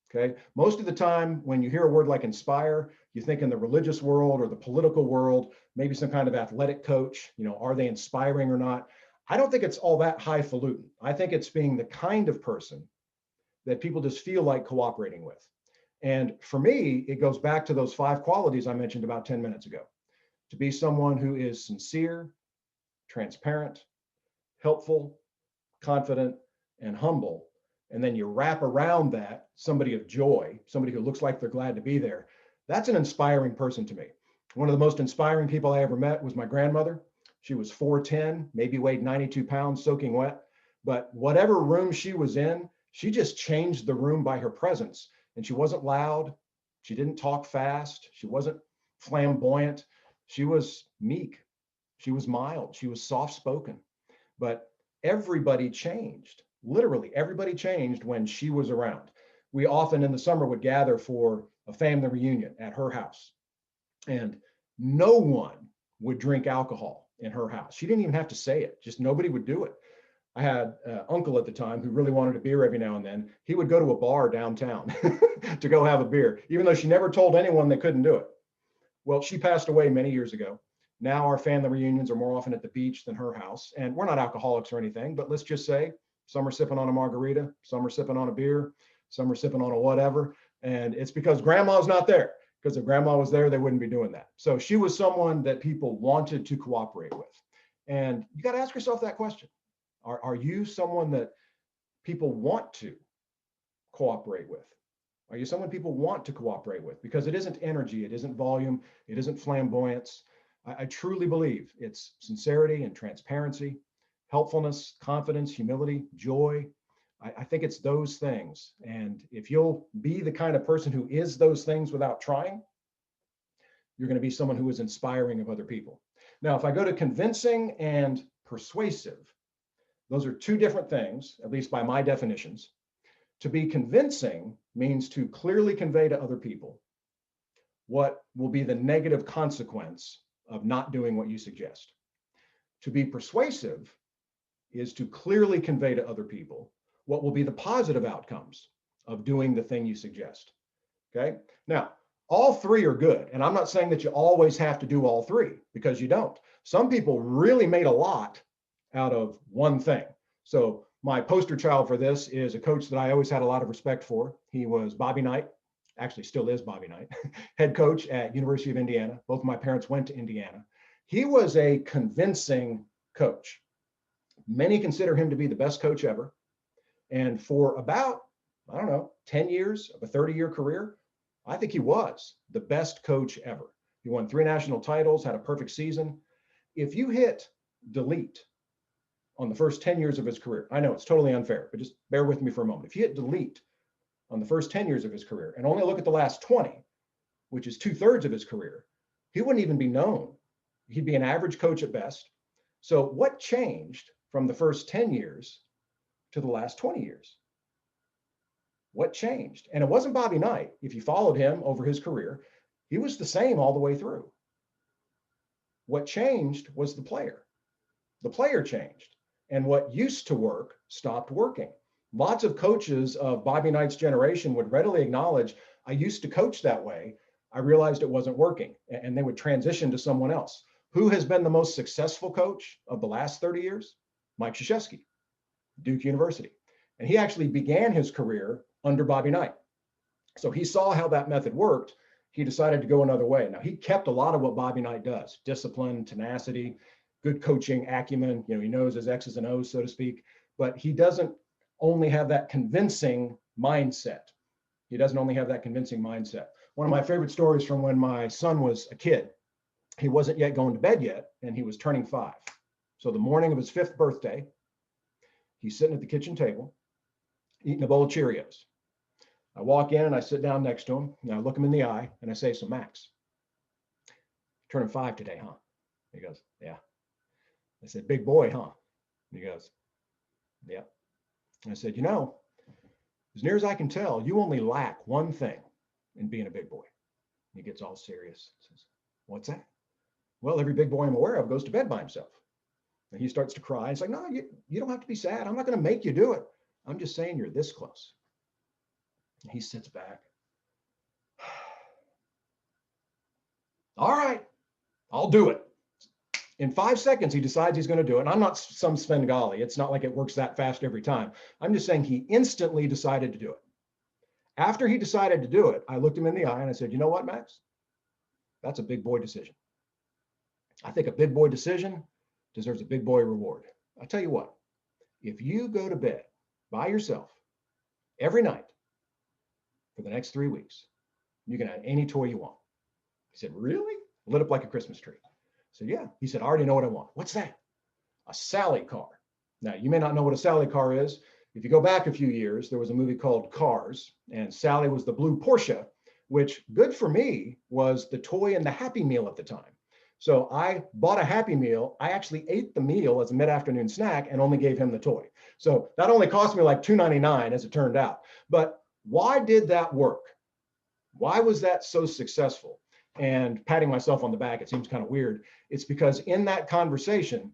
Okay. Most of the time when you hear a word like inspire, you think in the religious world or the political world, maybe some kind of athletic coach, are they inspiring or not? I don't think it's all that highfalutin. I think it's being the kind of person that people just feel like cooperating with. And for me, it goes back to those 5 qualities I mentioned about 10 minutes ago. To be someone who is sincere, transparent, helpful, confident, and humble. And then you wrap around that somebody of joy, somebody who looks like they're glad to be there. That's an inspiring person to me. One of the most inspiring people I ever met was my grandmother. She was 4'10", maybe weighed 92 pounds, soaking wet. But whatever room she was in, she just changed the room by her presence. And she wasn't loud. She didn't talk fast. She wasn't flamboyant. She was meek. She was mild. She was soft-spoken. But everybody changed. Literally, everybody changed when she was around. We often in the summer would gather for a family reunion at her house. And no one would drink alcohol in her house. She didn't even have to say it. Just nobody would do it. I had an uncle at the time who really wanted a beer every now and then. He would go to a bar downtown to go have a beer, even though she never told anyone they couldn't do it. Well, she passed away many years ago. Now our family reunions are more often at the beach than her house. And we're not alcoholics or anything, but let's just say some are sipping on a margarita, some are sipping on a beer, some are sipping on a whatever. And it's because grandma's not there. Because if grandma was there, they wouldn't be doing that. So she was someone that people wanted to cooperate with. And you got to ask yourself that question. Are you someone that people want to cooperate with? Are you someone people want to cooperate with? Because it isn't energy, it isn't volume, it isn't flamboyance. I truly believe it's sincerity and transparency, helpfulness, confidence, humility, joy. I think it's those things. And if you'll be the kind of person who is those things without trying, you're going to be someone who is inspiring of other people. Now, if I go to convincing and persuasive, those are 2 different things, at least by my definitions. To be convincing means to clearly convey to other people what will be the negative consequence of not doing what you suggest. To be persuasive is to clearly convey to other people what will be the positive outcomes of doing the thing you suggest. Okay. Now, all three are good. And I'm not saying that you always have to do all three, because you don't. Some people really made a lot out of one thing. So my poster child for this is a coach that I always had a lot of respect for. He was Bobby Knight, actually still is Bobby Knight, head coach at University of Indiana. Both of my parents went to Indiana. He was a convincing coach. Many consider him to be the best coach ever. And for about, I don't know, 10 years of a 30-year career, I think he was the best coach ever. He won 3 national titles, had a perfect season. If you hit delete on the first 10 years of his career, I know it's totally unfair, but just bear with me for a moment. If you hit delete on the first 10 years of his career and only look at the last 20, which is 2/3 of his career, he wouldn't even be known. He'd be an average coach at best. So what changed from the first 10 years to the last 20 years? What changed? And it wasn't Bobby Knight. If you followed him over his career, he was the same all the way through. What changed was the player. The player changed. And what used to work stopped working. Lots of coaches of Bobby Knight's generation would readily acknowledge, I used to coach that way. I realized it wasn't working. And they would transition to someone else. Who has been the most successful coach of the last 30 years? Mike Krzyzewski, Duke University. And he actually began his career under Bobby Knight. So he saw how that method worked. He decided to go another way. Now, he kept a lot of what Bobby Knight does: discipline, tenacity, good coaching acumen. You know, he knows his X's and O's, so to speak, but he doesn't only have that convincing mindset. He doesn't only have that convincing mindset. One of my favorite stories from when my son was a kid, he wasn't yet going to bed yet, and he was turning 5. So the morning of his 5th birthday, he's sitting at the kitchen table, eating a bowl of Cheerios. I walk in and I sit down next to him, and I look him in the eye and I say, so Max, turning 5 today, huh? He goes, yeah. I said, big boy, huh? He goes, yeah. And I said, you know, as near as I can tell, you only lack one thing in being a big boy. He gets all serious. Says, what's that? Well, every big boy I'm aware of goes to bed by himself. And he starts to cry. It's like, no, you don't have to be sad. I'm not going to make you do it. I'm just saying you're this close. And he sits back. All right, I'll do it. In 5 seconds, he decides he's going to do it. And I'm not some Svengali. It's not like it works that fast every time. I'm just saying he instantly decided to do it. After he decided to do it, I looked him in the eye and I said, you know what, Max? That's a big boy decision. I think a big boy decision deserves a big boy reward. I'll tell you what, if you go to bed by yourself every night for the next 3 weeks, you can have any toy you want. He said, really? Lit up like a Christmas tree. I said, yeah. He said, I already know what I want. What's that? A Sally car. Now, you may not know what a Sally car is. If you go back a few years, there was a movie called Cars, and Sally was the blue Porsche, which, good for me, was the toy in the Happy Meal at the time. So I bought a Happy Meal. I actually ate the meal as a mid-afternoon snack and only gave him the toy. So that only cost me like $2.99 as it turned out. But why did that work? Why was that so successful? And patting myself on the back, it seems kind of weird. It's because in that conversation,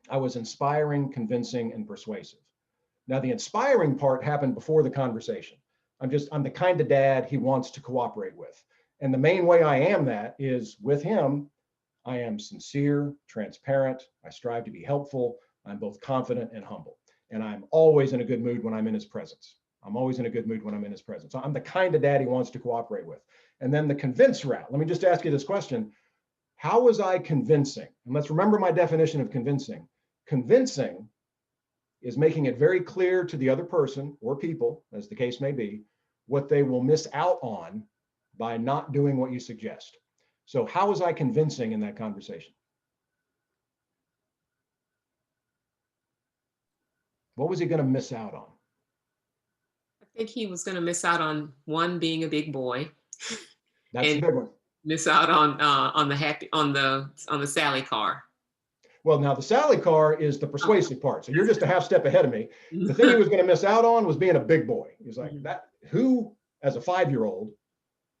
I was inspiring, convincing, and persuasive. Now, the inspiring part happened before the conversation. I'm the kind of dad he wants to cooperate with. And the main way I am that is with him, I am sincere, transparent. I strive to be helpful. I'm both confident and humble. And I'm always in a good mood when I'm in his presence. I'm always in a good mood when I'm in his presence. So I'm the kind of dad he wants to cooperate with. And then the convince route. Let me just ask you this question. How was I convincing? And let's remember my definition of convincing. Convincing is making it very clear to the other person or people, as the case may be, what they will miss out on by not doing what you suggest. So how was I convincing in that conversation? What was he going to miss out on? I think he was going to miss out on, one, being a big boy. That's and the big one. miss out on the Sally car. Well, now the Sally car is the persuasive part. So you're just a half step ahead of me. The thing he was going to miss out on was being a big boy. He's like, that who, as a 5-year-old,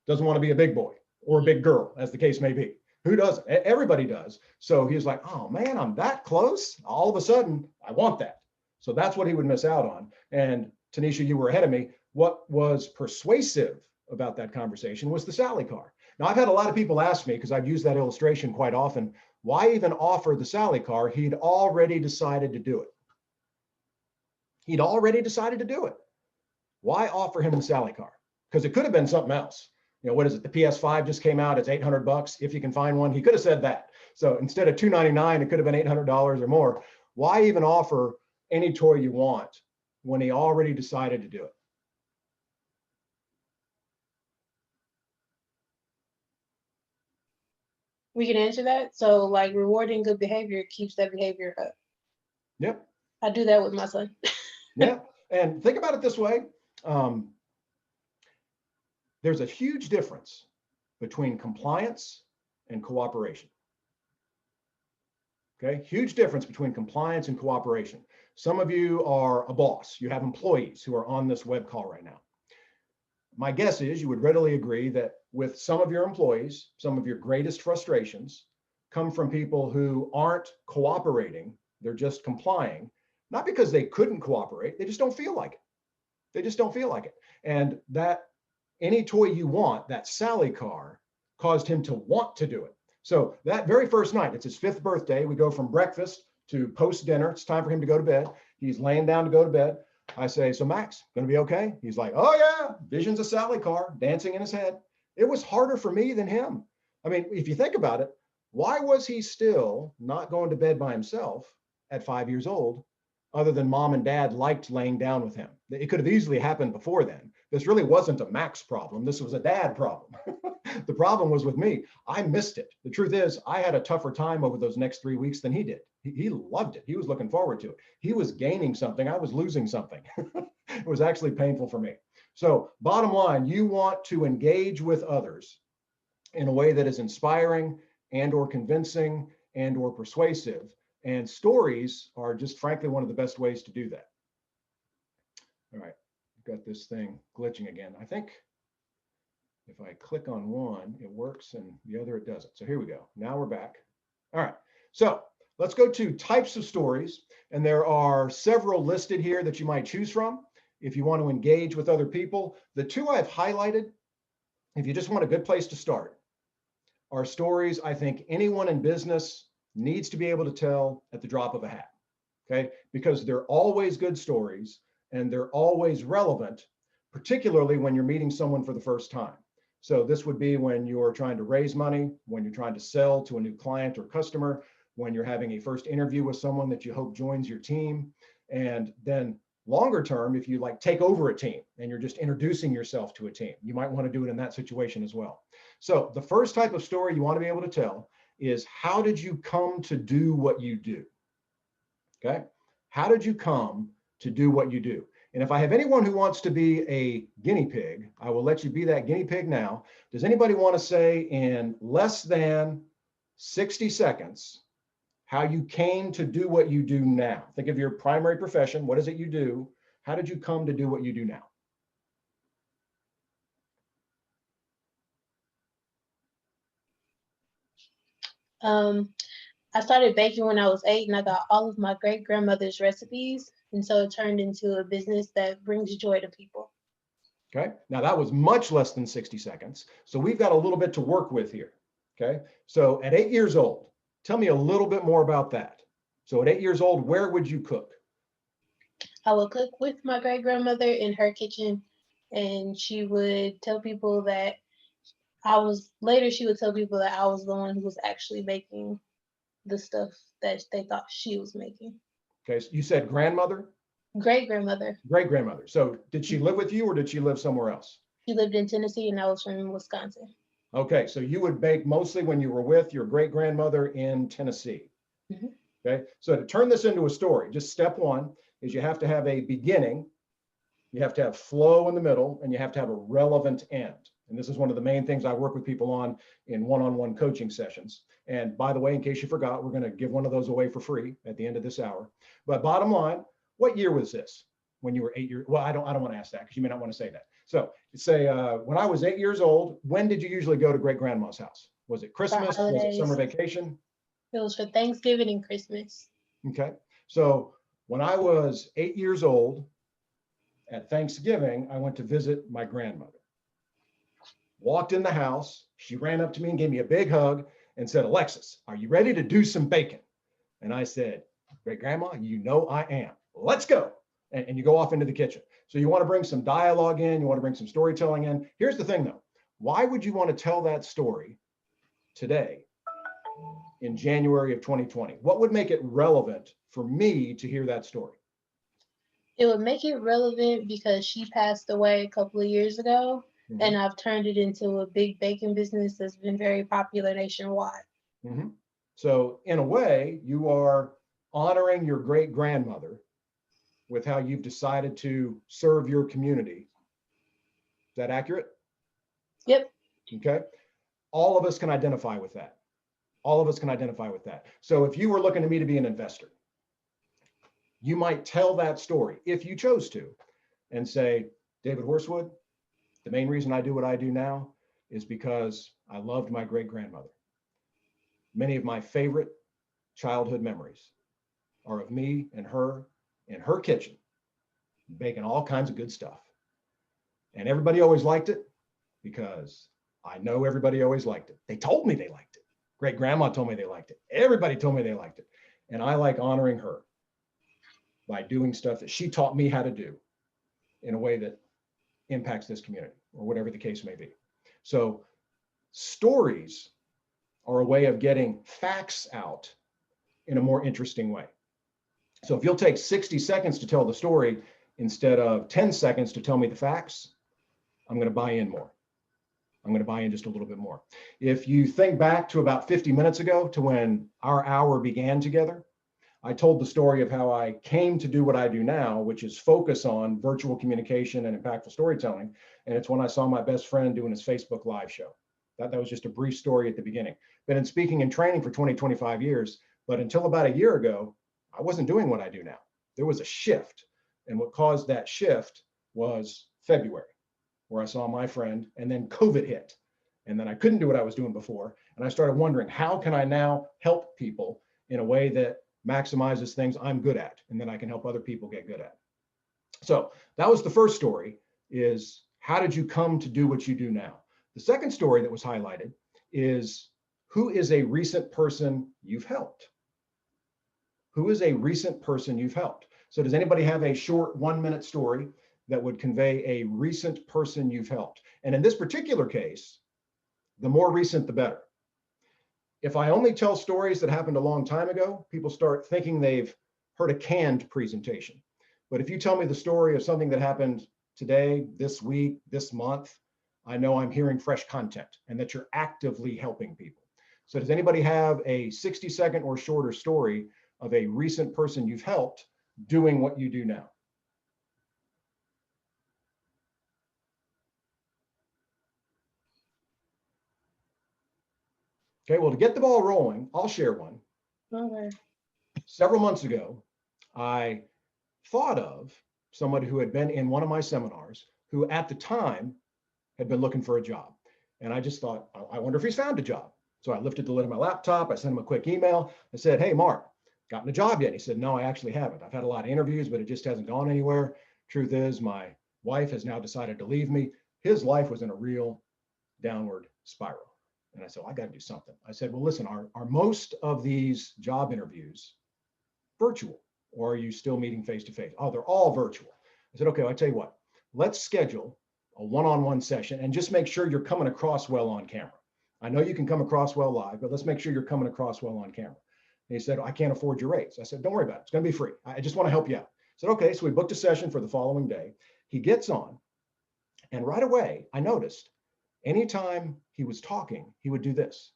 doesn't want to be a big boy or a big girl, as the case may be? Who doesn't? Everybody does. So he was like, oh man, I'm that close. All of a sudden, I want that. So that's what he would miss out on. And Tanisha, you were ahead of me. What was persuasive about that conversation was the Sally car. Now, I've had a lot of people ask me, because I've used that illustration quite often, why even offer the Sally car? He'd already decided to do it. He'd already decided to do it. Why offer him the Sally car? Because it could have been something else. You know, what is it? The PS5 just came out. It's $800 if you can find one. He could have said that. So instead of $299, it could have been $800 or more. Why even offer any toy you want when he already decided to do it? We can answer that. So like rewarding good behavior keeps that behavior up. Yep. I do that with my son. Yeah. And think about it this way. There's a huge difference between compliance and cooperation. Okay, huge difference between compliance and cooperation. Some of you are a boss. You have employees who are on this web call right now. My guess is you would readily agree that with some of your employees, some of your greatest frustrations come from people who aren't cooperating. They're just complying, not because they couldn't cooperate. They just don't feel like it. They just don't feel like it. And that any toy you want, that Sally car, caused him to want to do it. So that very first night, it's his 5th birthday. We go from breakfast to post dinner. It's time for him to go to bed. He's laying down to go to bed. I say, so Max, gonna be okay? He's like, oh yeah, visions of Sally car dancing in his head. It was harder for me than him. I mean, if you think about it, why was he still not going to bed by himself at 5 years old, other than mom and dad liked laying down with him? It could have easily happened before then. This really wasn't a Max problem. This was a dad problem. The problem was with me. I missed it. The truth is, I had a tougher time over those next 3 weeks than he did. He loved it. He was looking forward to it. He was gaining something. I was losing something. It was actually painful for me. So bottom line, you want to engage with others in a way that is inspiring and or convincing and or persuasive. And stories are just frankly one of the best ways to do that. All right, got this thing glitching again. I think if I click on one, it works, and the other it doesn't. So here we go. Now we're back. All right, so let's go to types of stories. And there are several listed here that you might choose from if you want to engage with other people. The two I've highlighted, if you just want a good place to start, are stories I think anyone in business needs to be able to tell at the drop of a hat, okay? Because they're always good stories and they're always relevant, particularly when you're meeting someone for the first time. So this would be when you're trying to raise money, when you're trying to sell to a new client or customer, when you're having a first interview with someone that you hope joins your team. And then longer term, if you like take over a team and you're just introducing yourself to a team, you might want to do it in that situation as well. So the first type of story you want to be able to tell is, how did you come to do what you do? Okay, how did you come to do what you do? And if I have anyone who wants to be a guinea pig, I will let you be that guinea pig now. Does anybody want to say in less than 60 seconds how you came to do what you do now? Think of your primary profession. What is it you do? How did you come to do what you do now? I started baking when I was 8, and I got all of my great grandmother's recipes. And so it turned into a business that brings joy to people. Okay, now that was much less than 60 seconds. So we've got a little bit to work with here. Okay, so at 8 years old, tell me a little bit more about that. So at 8 years old, where would you cook? I would cook with my great grandmother in her kitchen, and she would tell people that she would tell people that I was the one who was actually making the stuff that they thought she was making. Okay, so you said grandmother? Great grandmother. Great grandmother. So did she live with you or did she live somewhere else? She lived in Tennessee and I was from Wisconsin. Okay, so you would bake mostly when you were with your great grandmother in Tennessee. Mm-hmm. Okay, so to turn this into a story, just step one is you have to have a beginning, you have to have flow in the middle, and you have to have a relevant end. And this is one of the main things I work with people on in one-on-one coaching sessions. And by the way, in case you forgot, we're going to give one of those away for free at the end of this hour. But bottom line, what year was this when you were 8 years? Well, I don't want to ask that because you may not want to say that. So say when I was 8 years old, when did you usually go to great grandma's house? Was it Christmas? Was it holidays. summer vacation? It was for Thanksgiving and Christmas. Okay. So when I was 8 years old at Thanksgiving, I went to visit my grandmother. Walked in the house. She ran up to me and gave me a big hug and said, Alexis, are you ready to do some bacon? And I said, great grandma, you know I am. Let's go. And you go off into the kitchen. So you want to bring some dialogue in. You want to bring some storytelling in. Here's the thing, though. Why would you want to tell that story today in January of 2020? What would make it relevant for me to hear that story? It would make it relevant because she passed away a couple of years ago, Mhm. and I've turned it into a big bacon business that's been very popular nationwide. Mhm. So in a way, you are honoring your great grandmother with how you've decided to serve your community. Is that accurate? Yep. Okay. All of us can identify with that. All of us can identify with that. So if you were looking to me to be an investor, you might tell that story if you chose to and say, David Horsewood, the main reason I do what I do now is because I loved my great grandmother. Many of my favorite childhood memories are of me and her in her kitchen, baking all kinds of good stuff. And everybody always liked it because I know everybody always liked it. They told me they liked it. Great grandma told me they liked it. Everybody told me they liked it. And I like honoring her by doing stuff that she taught me how to do in a way that impacts this community or whatever the case may be. So stories are a way of getting facts out in a more interesting way. So if you'll take 60 seconds to tell the story instead of 10 seconds to tell me the facts, I'm going to buy in more. I'm going to buy in just a little bit more. If you think back to about 50 minutes ago to when our hour began together, I told the story of how I came to do what I do now, which is focus on virtual communication and impactful storytelling. And it's when I saw my best friend doing his Facebook Live show. That was just a brief story at the beginning. Been in speaking and training for 20, 25 years, but until about a year ago, I wasn't doing what I do now. There was a shift. And what caused that shift was February, where I saw my friend, and then COVID hit. And then I couldn't do what I was doing before. And I started wondering, how can I now help people in a way that maximizes things I'm good at, and then I can help other people get good at. So that was the first story, is how did you come to do what you do now? The second story that was highlighted is, who is a recent person you've helped? Who is a recent person you've helped? So does anybody have a short 1-minute story that would convey a recent person you've helped? And in this particular case, the more recent, the better. If I only tell stories that happened a long time ago, people start thinking they've heard a canned presentation. But if you tell me the story of something that happened today, this week, this month, I know I'm hearing fresh content and that you're actively helping people. So does anybody have a 60-second or shorter story of a recent person you've helped doing what you do now? Okay, well, to get the ball rolling, I'll share one. Okay. Several months ago, I thought of somebody who had been in one of my seminars who at the time had been looking for a job. And I just thought, I wonder if he's found a job. So I lifted the lid of my laptop. I sent him a quick email. I said, hey, Mark, gotten a job yet? He said, no, I actually haven't. I've had a lot of interviews, but it just hasn't gone anywhere. Truth is, my wife has now decided to leave me. His life was in a real downward spiral. And I said, well, I got to do something. I said, well, listen, are most of these job interviews virtual, or are you still meeting face to face? Oh, they're all virtual. I said, okay, well, I tell you what, let's schedule a one-on-one session and just make sure you're coming across well on camera. I know you can come across well live, but let's make sure you're coming across well on camera. And he said, I can't afford your rates. I said, don't worry about it. It's going to be free. I just want to help you out. I said, okay. So we booked a session for the following day. He gets on, and right away, I noticed anytime he was talking, he would do this.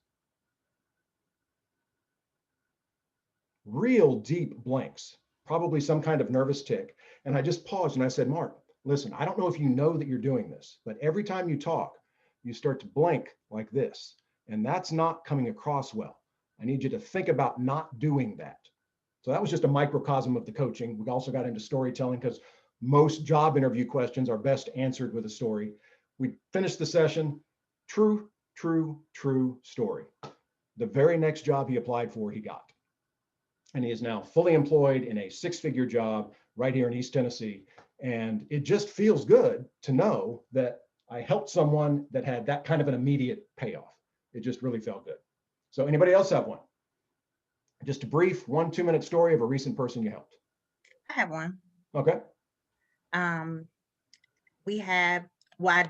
Real deep blanks, probably some kind of nervous tick. And I just paused and I said, Mark, listen, I don't know if you know that you're doing this, but every time you talk, you start to blink like this. And that's not coming across well. I need you to think about not doing that. So that was just a microcosm of the coaching. We also got into storytelling because most job interview questions are best answered with a story. We finished the session, true story. The very next job he applied for, he got. And he is now fully employed in a 6-figure job right here in East Tennessee. And it just feels good to know that I helped someone that had that kind of an immediate payoff. It just really felt good. So anybody else have one? Just a brief 1-2 minute story of a recent person you helped. I have one. Okay. I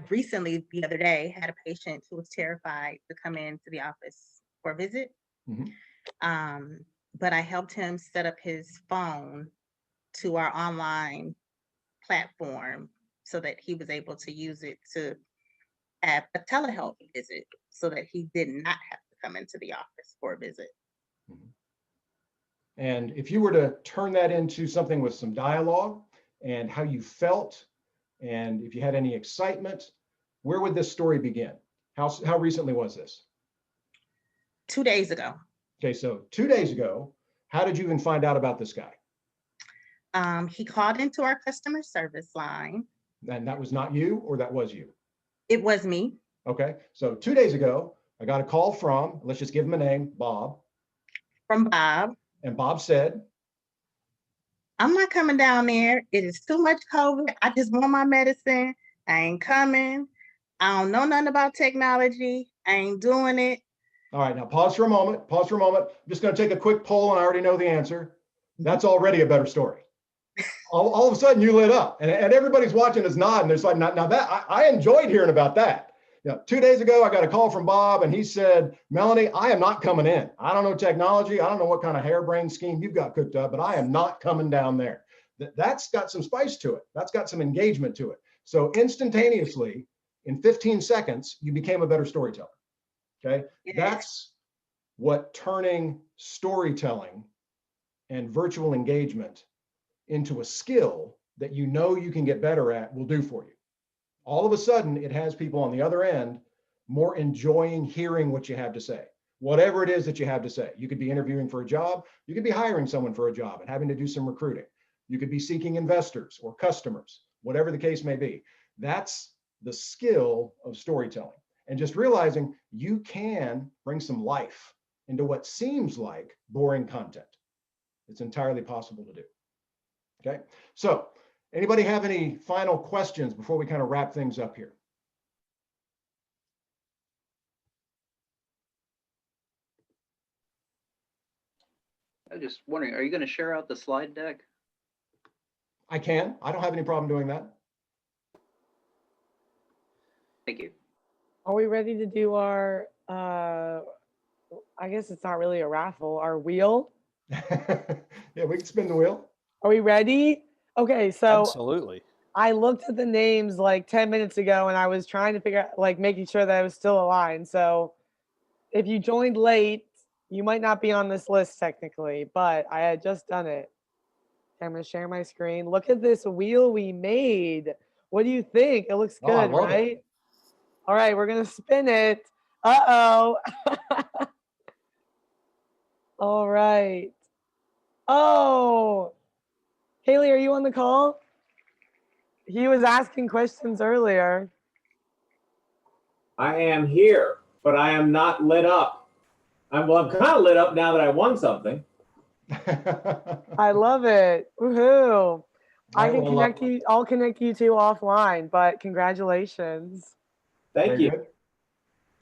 recently, the other day, had a patient who was terrified to come into the office for a visit. But I helped him set up his phone to our online platform so that he was able to use it to have a telehealth visit so that he did not have to come into the office for a visit. And if you were to turn that into something with some dialogue and how you felt, and if you had any excitement, where would this story begin? How recently was this? 2 days ago. Okay, so 2 days ago, how did you even find out about this guy? He called into our customer service line. And that was not you, or that was you? It was me. Okay, so 2 days ago, I got a call from, let's just give him a name, Bob. From Bob. And Bob said, I'm not coming down there. It is too much COVID. I just want my medicine. I ain't coming. I don't know nothing about technology. I ain't doing it. all right, now pause for a moment. Pause for a moment. I'm just going to take a quick poll, and I already know the answer. That's already a better story. All of a sudden, you lit up, and everybody's watching us nod, and there's like, now that I enjoyed hearing about that. 2 days ago, I got a call from Bob, and he said, Melanie, I am not coming in. I don't know technology. I don't know what kind of harebrained scheme you've got cooked up, but I am not coming down there. That's got some spice to it. That's got some engagement to it. So instantaneously, in 15 seconds, you became a better storyteller. Okay. Yes. That's what turning storytelling and virtual engagement into a skill that you know you can get better at will do for you. All of a sudden, it has people on the other end more enjoying hearing what you have to say, whatever it is that you have to say. You could be interviewing for a job. You could be hiring someone for a job and having to do some recruiting. You could be seeking investors or customers, whatever the case may be. That's the skill of storytelling. And just realizing you can bring some life into what seems like boring content. It's entirely possible to do. Okay, so anybody have any final questions before we kind of wrap things up here? I'm just wondering, are you going to share out the slide deck? I can. I don't have any problem doing that. Thank you. Are we ready to do our, I guess it's not really a raffle, our wheel? Yeah, we can spin the wheel. Are we ready? Okay, so Absolutely. I looked at the names like 10 minutes ago and I was trying to figure out, like making sure that I was still aligned. So if you joined late, you might not be on this list technically, but I had just done it. I'm going to share my screen. Look at this wheel we made. What do you think? It looks Oh, I good, love it. right? All right, we're going to spin it. Uh-oh. All right. Oh, Haley, are you on the call? He was asking questions earlier. I am here, but I am not lit up. I'm kind of lit up now that I won something. I love it. Woohoo. I can Well, connect you. I'll connect you two offline, but congratulations. Thank very you. good.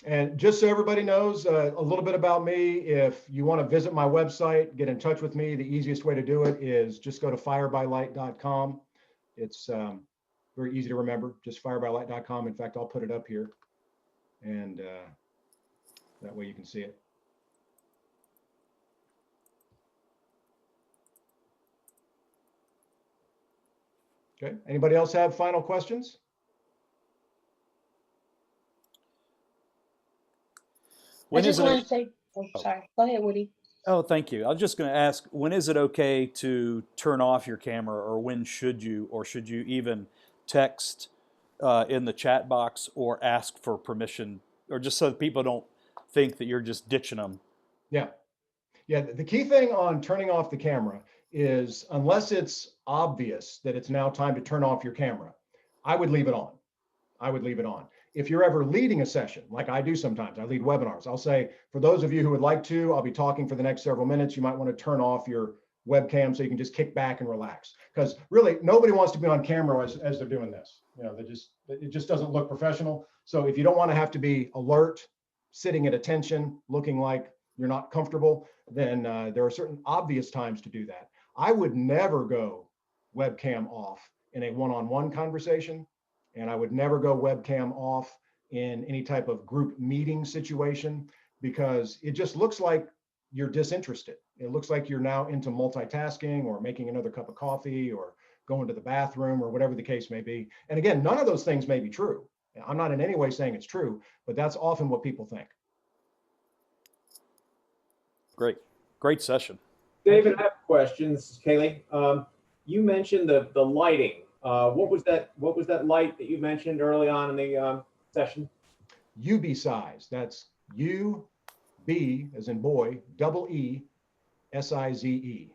And just so everybody knows a little bit about me, if you want to visit my website, get in touch with me, the easiest way to do it is just go to firebylight.com. It's very easy to remember, just firebylight.com. In fact, I'll put it up here, and that way you can see it. Okay, anybody else have final questions? I When is just it? want to say, oh, sorry. Go ahead, Woody. Oh, thank you. I was just going to ask, when is it okay to turn off your camera, or when should you, or should you even text in the chat box or ask for permission, or just so that people don't think that you're just ditching them. Yeah. Yeah. The key thing on turning off the camera is, unless it's obvious that it's now time to turn off your camera, I would leave it on. I would leave it on. If you're ever leading a session, like I do sometimes, I lead webinars. I'll say, for those of you who would like to, I'll be talking for the next several minutes. You might want to turn off your webcam so you can just kick back and relax. Because really, nobody wants to be on camera as they're doing this. You know, it just doesn't look professional. So if you don't want to have to be alert, sitting at attention, looking like you're not comfortable, then there are certain obvious times to do that. I would never go webcam off in a one-on-one conversation, and I would never go webcam off in any type of group meeting situation, because it just looks like you're disinterested. It looks like you're now into multitasking or making another cup of coffee or going to the bathroom or whatever the case may be. And again, none of those things may be true. I'm not in any way saying it's true, but that's often what people think. Great session. David, I have questions. Kaylee, you mentioned the lighting. What was that light that you mentioned early on in the session? UB size. That's UB as in boy, double E, SIZE.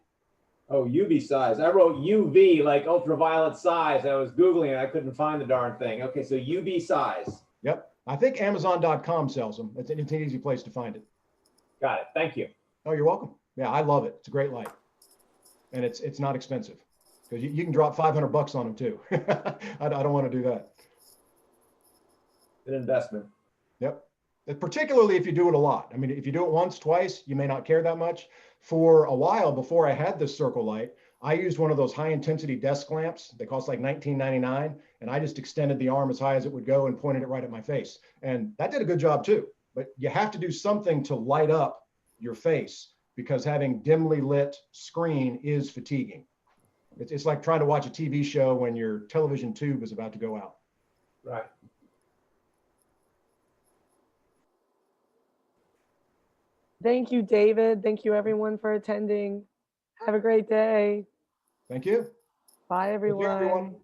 Oh, UV size. I wrote UV, like ultraviolet size. I was Googling it. I couldn't find the darn thing. Okay, so UV size. Yep. I think Amazon.com sells them. It's an easy place to find it. Got it. Thank you. Oh, you're welcome. Yeah, I love it. It's a great light. And it's not expensive, because you can drop $500 on them too. I don't want to do that. An investment. Yep. Particularly if you do it a lot. I mean, if you do it once, twice, you may not care that much. For a while before I had this circle light, I used one of those high intensity desk lamps. They cost like $19.99. And I just extended the arm as high as it would go and pointed it right at my face. And that did a good job too. But you have to do something to light up your face, because having dimly lit screen is fatiguing. It's like trying to watch a TV show when your television tube is about to go out. Right. Thank you, David. Thank you, everyone, for attending. Have a great day. Thank you. Bye, Take care, everyone. everyone.